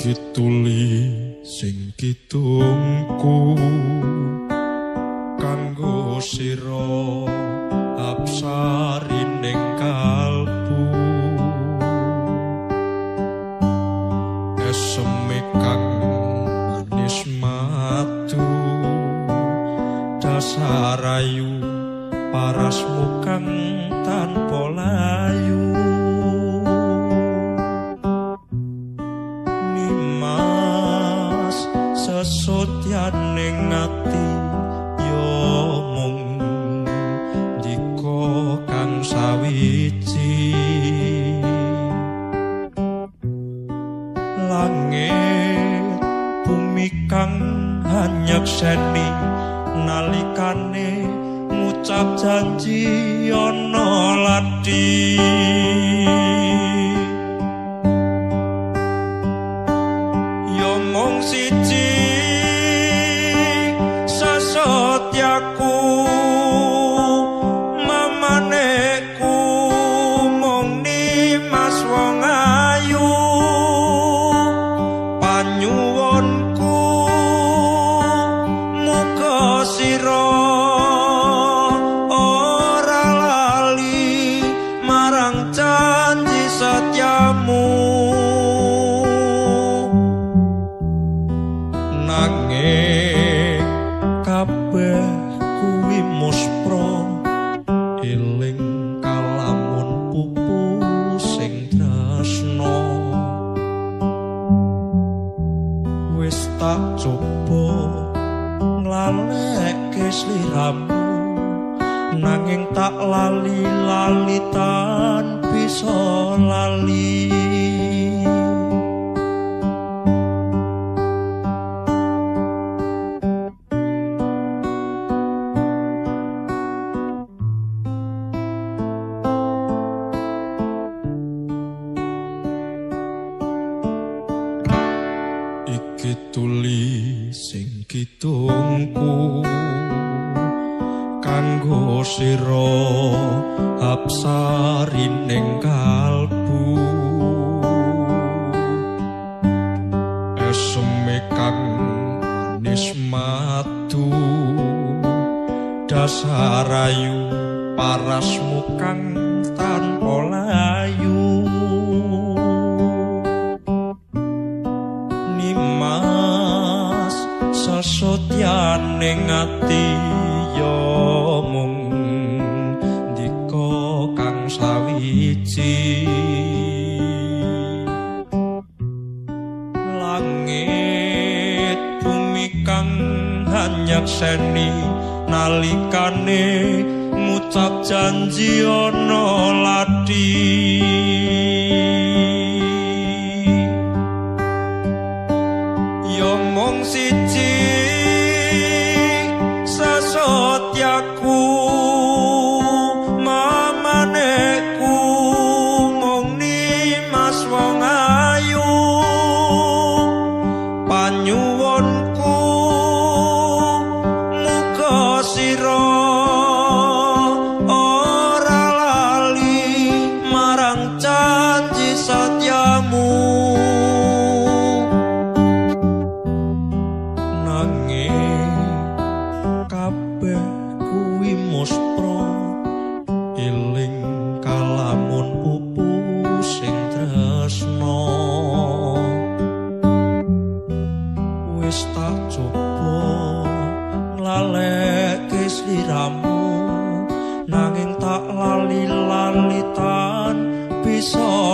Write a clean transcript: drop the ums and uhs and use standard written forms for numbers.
Tuli sing kidungku kanggo sira apsarining kalbu eseme kang manis matu dasarayu parasmu kang tanpa layu sesotyaning ati yo mung dika kang sawiji langit bumi kang hanyekseni nalikane ngucap janji ana lati yo mung siji sesotyaku mamaneku mung nimas wong ayu panyuwunku muga sira ora lali marang janji setyamu nanging kabeh kuwi muspra eling kalamun pupu sing tresna wis tak coba nglaleke sliramu nanging tak lali-lali tan bisa lali Tuli sing kidungku kanggo sira apsarining kalbu eseme kang manis matu dasarayu parasmu kang tanpa layu sesotyaning ati yo mung dika kang sawiji langit bumi kang hanyekseni nalikane ngucap janji ana lati yo mung siji sesotyaku mamaneku mung nimas wong ayu panyuwunku muga sira ora lali marang janji setyamu kabeh kuwi muspra eling kalamun pupu sing tresna wis tak coba nglaleke sliramu nanging tak lali-lali tan bisa